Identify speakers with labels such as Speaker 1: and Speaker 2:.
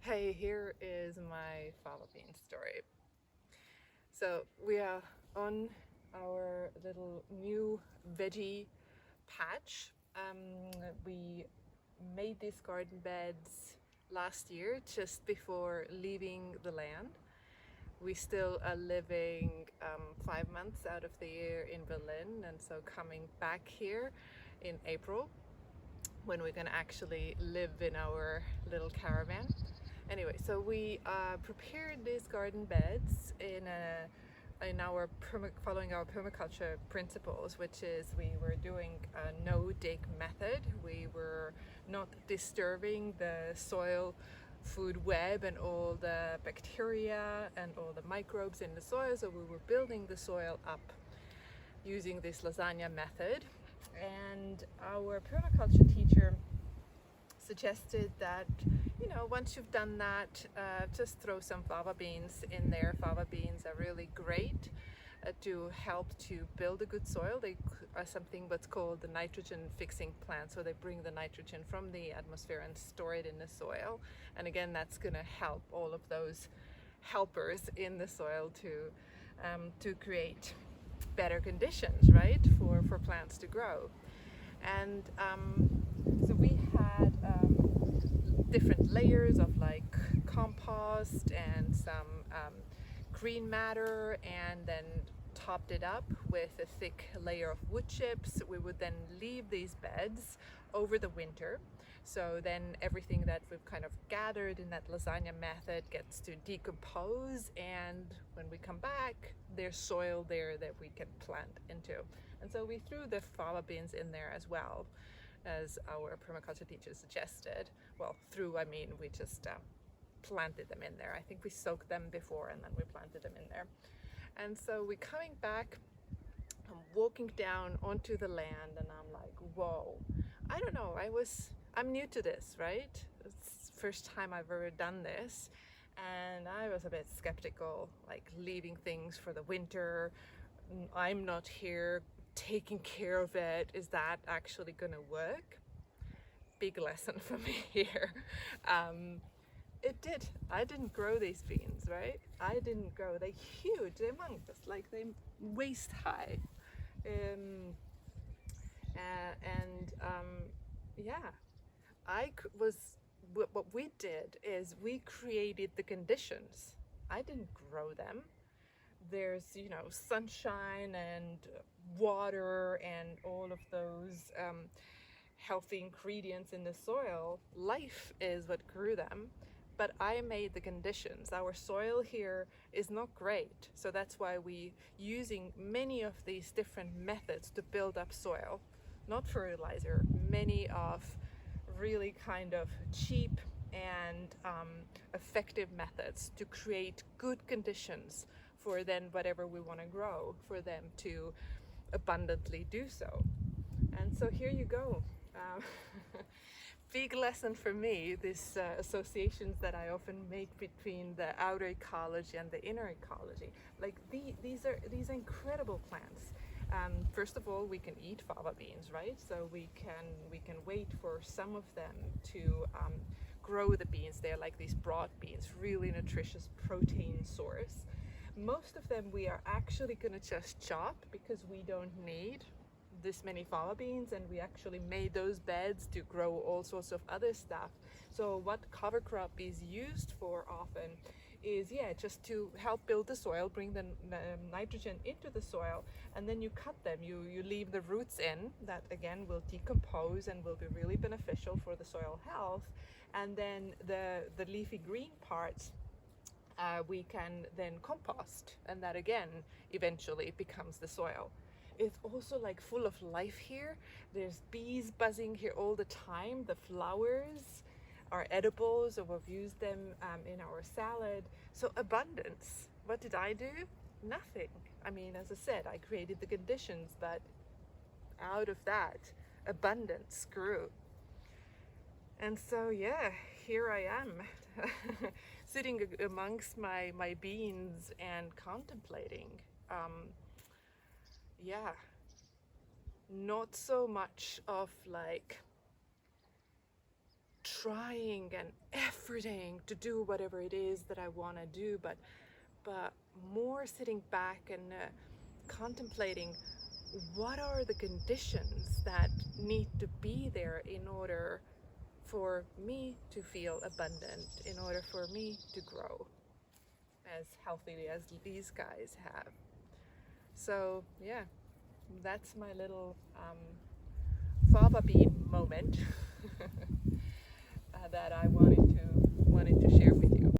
Speaker 1: Hey, here is my fava bean story. So we are on our little new veggie patch. We made these garden beds last year, just before leaving the land. We still are living 5 months out of the year in Berlin, and so coming back here in April when we're gonna actually live in our little caravan. Anyway, so we prepared these garden beds in our following our permaculture principles, which is we were doing a no dig method. We were not disturbing the soil food web and all the bacteria and all the microbes in the soil, so we were building the soil up using this lasagna method. And our permaculture teacher suggested that, once you've done that, just throw some fava beans in there. Fava beans are really great to help to build a good soil. They are something what's called the nitrogen fixing plant. So they bring the nitrogen from the atmosphere and store it in the soil. And again, that's going to help all of those helpers in the soil to create better conditions, right, for plants to grow. And so we had different layers of like compost and some green matter, and then topped it up with a thick layer of wood chips. We would then leave these beds over the winter. So then everything that we've kind of gathered in that lasagna method gets to decompose, and when we come back, there's soil there that we can plant into. And so we threw the fava beans in there as well, as our permaculture teacher suggested. Well, through, I mean, we just planted them in there. I think we soaked them before and then we planted them in there. And so we're coming back, I'm walking down onto the land, and I'm like, whoa, I don't know, I'm new to this, right? It's the first time I've ever done this. And I was a bit skeptical, like leaving things for the winter. I'm not here taking care of it. Is that actually gonna work? Big lesson for me here. It did. I didn't grow these beans, right? I didn't grow. They're huge. They're humongous. Like they're waist high. Um, and yeah, was. What we did is we created the conditions. I didn't grow them. There's, sunshine and water and all of those healthy ingredients in the soil. Life is what grew them, but I made the conditions. Our soil here is not great, so that's why we using many of these different methods to build up soil. Not fertilizer, many of really kind of cheap and effective methods to create good conditions for then whatever we want to grow, for them to abundantly do so. And so here you go. Um, big lesson for me, these associations that I often make between the outer ecology and the inner ecology. Like these are incredible plants. First of all, we can eat fava beans, right? So we can wait for some of them to grow the beans. They're like these broad beans, really nutritious protein source. Most of them we are actually going to just chop because we don't need this many fava beans, and we actually made those beds to grow all sorts of other stuff. So what cover crop is used for often is, just to help build the soil, bring the nitrogen into the soil, and then you cut them. You leave the roots in, that again will decompose and will be really beneficial for the soil health. And then the leafy green parts we can then compost, and that again eventually becomes the soil. It's also like full of life here. There's bees buzzing here all the time. The flowers are edible, so we've used them in our salad. So abundance. What did I do? Nothing. I mean, as I said, I created the conditions, but out of that, abundance grew. And so, yeah, here I am, sitting amongst my beans and contemplating. Yeah, not so much of like trying and efforting to do whatever it is that I want to do, but more sitting back and contemplating what are the conditions that need to be there in order for me to feel abundant, in order for me to grow as healthily as these guys have. So yeah, that's my little fava bean moment that I wanted to share with you.